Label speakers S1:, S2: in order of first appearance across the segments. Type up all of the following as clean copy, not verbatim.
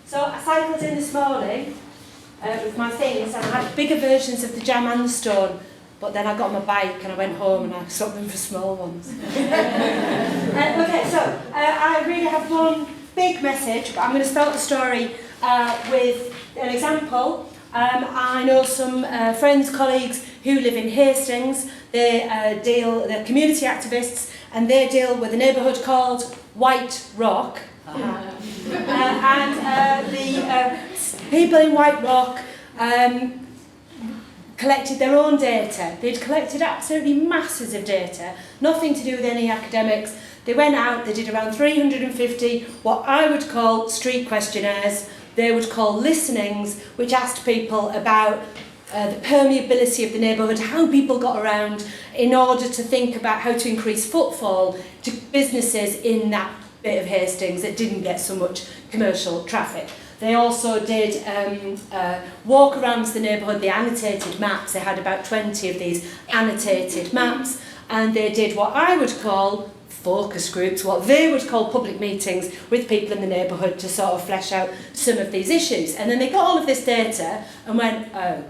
S1: So I cycled in this morning with my things, and I had bigger versions of the jam and the stone, but then I got on my bike and I went home and I swapped them for small ones. Okay, so I really have one big message, but I'm going to start the story with an example. I know some friends, colleagues who live in Hastings. They're community activists, and they deal with a neighbourhood called White Rock. And the people in White Rock collected their own data. They'd collected absolutely masses of data, nothing to do with any academics. They went out, they did around 350 what I would call street questionnaires. They would call listenings, which asked people about the permeability of the neighbourhood, how people got around, in order to think about how to increase footfall to businesses in that bit of Hastings that didn't get so much commercial traffic. They also did walk-arounds the neighbourhood, the annotated maps. They had about 20 of these annotated maps, and they did what I would call focus groups, what they would call public meetings with people in the neighbourhood to sort of flesh out some of these issues. And then they got all of this data and went, oh,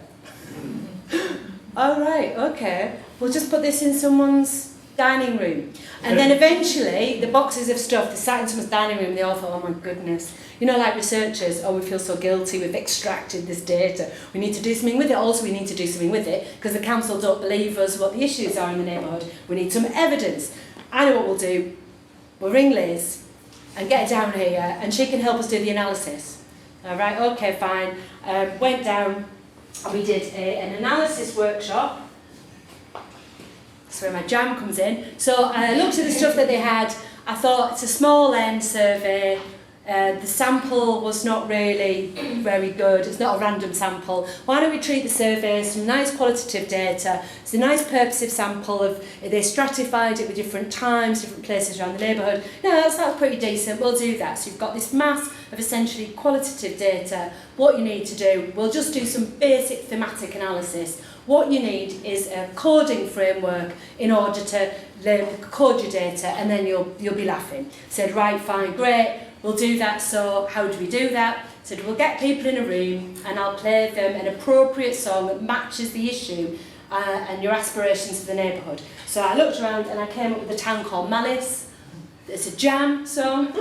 S1: all right, okay, we'll just put this in someone's dining room. And then eventually the boxes of stuff, they sat in someone's dining room and they all thought, oh my goodness, you know, like researchers, oh, we feel so guilty, we've extracted this data, we need to do something with it. Also, we need to do something with it because the council don't believe us what the issues are in the neighbourhood. We need some evidence. I know what we'll do. We'll ring Liz and get her down here and she can help us do the analysis. All right, okay, fine. Went down and we did an analysis workshop. That's where my jam comes in. So I looked at the stuff that they had. I thought it's a small end survey. The sample was not really very good. It's not a random sample. Why don't we treat the survey as some nice qualitative data? It's a nice purposive sample of, they stratified it with different times, different places around the neighbourhood. No, that's pretty decent. We'll do that. So you've got this mass of essentially qualitative data. What you need to do, we'll just do some basic thematic analysis. What you need is a coding framework in order to code your data, and then you'll be laughing. Said, right, fine, great. We'll do that. So how do we do that? So we'll get people in a room and I'll play them an appropriate song that matches the issue and your aspirations for the neighbourhood. So I looked around and I came up with a town called Malice. It's a jam song.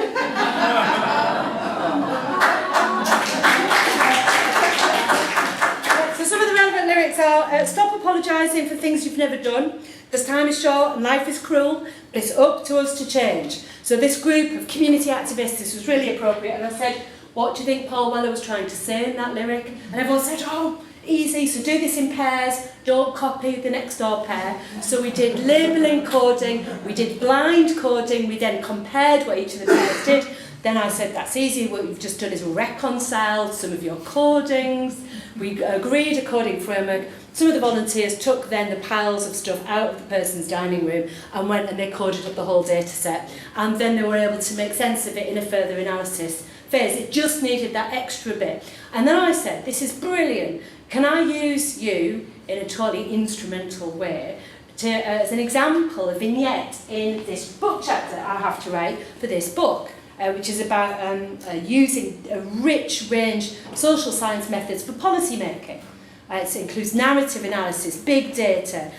S1: So some of the relevant lyrics are, stop apologising for things you've never done, because time is short and life is cruel, but it's up to us to change. So this group of community activists, this was really appropriate, and I said, what do you think Paul Weller was trying to say in that lyric? And everyone said, oh, easy, so do this in pairs, don't copy the next door pair. So we did labelling coding, we did blind coding, we then compared what each of the pairs did. Then I said, that's easy, what you've just done is reconciled some of your codings. We agreed a coding framework. Some of the volunteers took then the piles of stuff out of the person's dining room and went and they coded up the whole data set. And then they were able to make sense of it in a further analysis phase. It just needed that extra bit. And then I said, this is brilliant. Can I use you in a totally instrumental way to, as an example, a vignette in this book chapter I have to write for this book? Which is about using a rich range of social science methods for policy making. It includes narrative analysis, big data,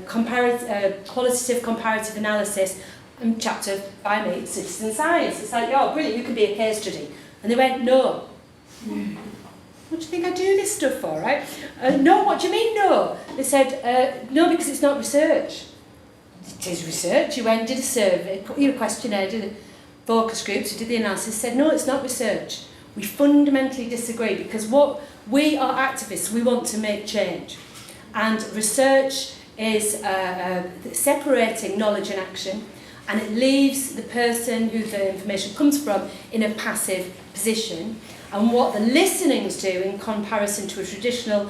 S1: qualitative comparative analysis, and chapter by me, citizen science. It's like, oh, brilliant, you could be a case study. And they went, no. What do you think I do this stuff for, right? No, what do you mean, no? They said, no, because it's not research. It is research. You went, did a survey, put your questionnaire, did a focus groups who did the analysis, said, no, it's not research. We fundamentally disagree because what we are activists, we want to make change. And research is separating knowledge and action, and it leaves the person who the information comes from in a passive position. And what the listenings do in comparison to a traditional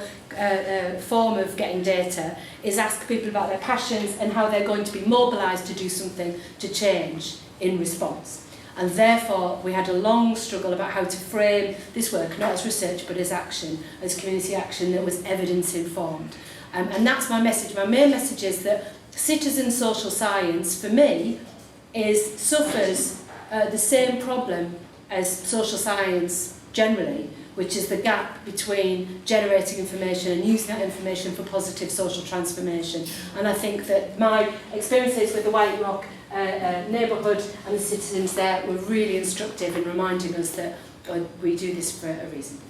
S1: form of getting data is ask people about their passions and how they're going to be mobilised to do something to change in response. And therefore, we had a long struggle about how to frame this work, not as research, but as action, as community action that was evidence-informed. And that's my message. My main message is that citizen social science, for me, suffers the same problem as social science generally, which is the gap between generating information and using that information for positive social transformation. And I think that my experiences with the White Rock neighbourhood and the citizens there were really instructive in reminding us that we do this for a reason.